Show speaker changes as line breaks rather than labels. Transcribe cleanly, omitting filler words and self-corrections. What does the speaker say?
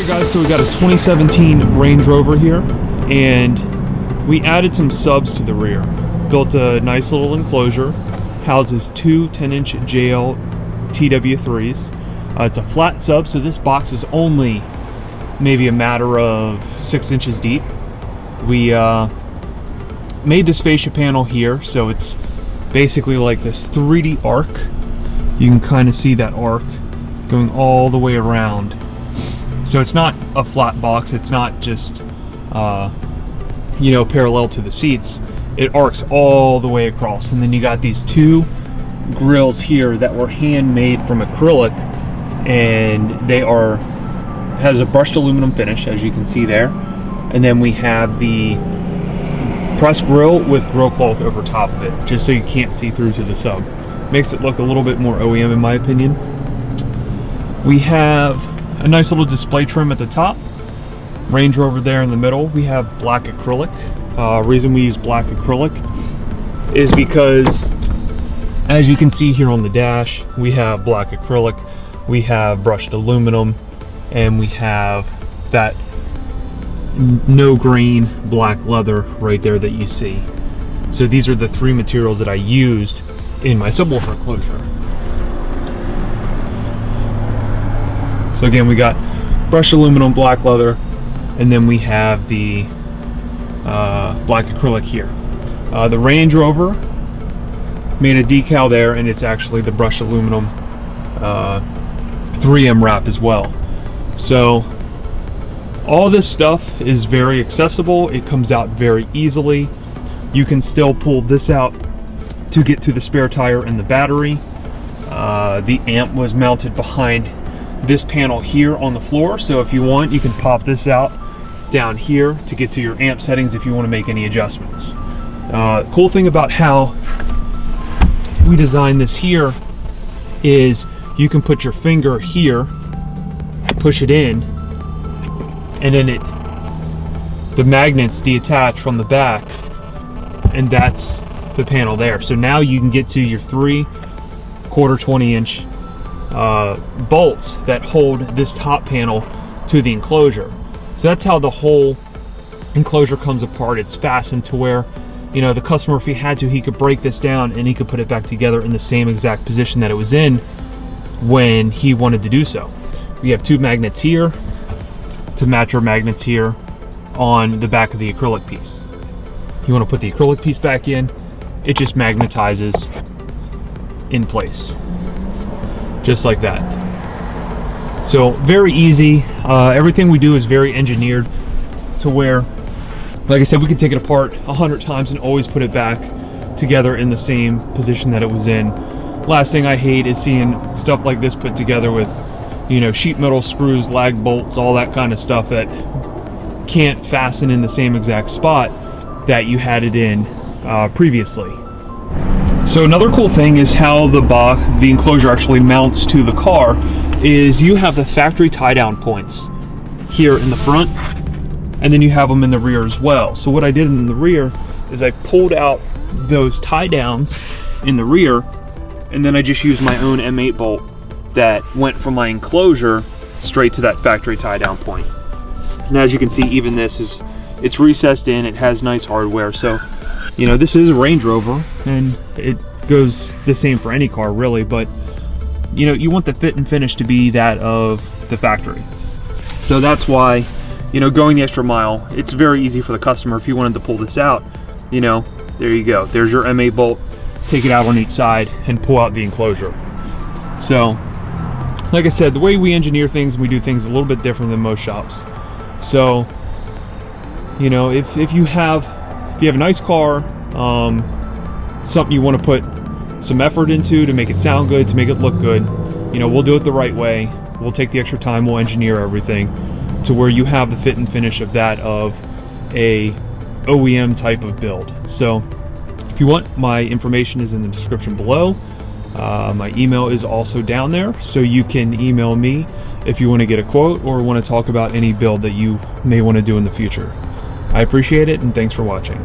Guys, so we got a 2017 Range Rover here, and we added some subs to the rear. Built a nice little enclosure, houses two 10-inch JL TW3s. It's a flat sub, so this box is only maybe a matter of 6 inches deep. We made this fascia panel here, so it's basically like this 3D arc. You can kind of see that arc going all the way around. So it's not a flat box, it's not just you know, parallel to the seats. It arcs all the way across, and then you got these two grills here that were handmade from acrylic, and they are has a brushed aluminum finish, as you can see there. And then we have the press grill with grill cloth over top of it, just so you can't see through to the sub. Makes it look a little bit more OEM in my opinion. We have a nice little display trim at the top, Range Rover there in the middle. We have black acrylic. Reason we use black acrylic is because, as you can see here on the dash, we have black acrylic, we have brushed aluminum, and we have that no grain black leather right there that you see. So these are the three materials that I used in my subwoofer enclosure. So again, we got brushed aluminum, black leather, and then we have the black acrylic here. The Range Rover made a decal there, and it's actually the brushed aluminum 3M wrap as well. So all this stuff is very accessible. It comes out very easily. You can still pull this out to get to the spare tire and the battery. The amp was mounted behind this panel here on the floor, so if you want, you can pop this out down here to get to your amp settings if you want to make any adjustments. Cool thing about how we designed this here is you can put your finger here, push it in, and then the magnets detach from the back, and that's the panel there. So now you can get to your 3/4 20-inch bolts that hold this top panel to the enclosure. So that's how the whole enclosure comes apart. It's fastened to where, you know, the customer, if he had to, he could break this down and he could put it back together in the same exact position that it was in when he wanted to do so. We have two magnets here to match our magnets here on the back of the acrylic piece. You want to put the acrylic piece back in, it just magnetizes in place, just like that. So very easy. Everything we do is very engineered to where, like I said, we can take it apart 100 times and always put it back together in the same position that it was in. Last thing I hate is seeing stuff like this put together with, you know, sheet metal screws, lag bolts, all that kind of stuff that can't fasten in the same exact spot that you had it in previously. So another cool thing is how the enclosure actually mounts to the car is you have the factory tie down points here in the front, and then you have them in the rear as well. So what I did in the rear is I pulled out those tie downs in the rear, and then I just used my own M8 bolt that went from my enclosure straight to that factory tie down point. And as you can see, even this it's recessed in, it has nice hardware. So, you know, this is a Range Rover, and it goes the same for any car really, but you know, you want the fit and finish to be that of the factory. So that's why, you know, going the extra mile, it's very easy for the customer. If you wanted to pull this out, you know, there you go. There's your M8 bolt, take it out on each side and pull out the enclosure. So, like I said, the way we engineer things, we do things a little bit different than most shops. So, you know, if you have a nice car, something you want to put some effort into to make it sound good, to make it look good, you know, we'll do it the right way. We'll take the extra time, we'll engineer everything to where you have the fit and finish of that of a OEM type of build. So if you want, my information is in the description below. My email is also down there, so you can email me if you want to get a quote or want to talk about any build that you may want to do in the future. I appreciate it, and thanks for watching.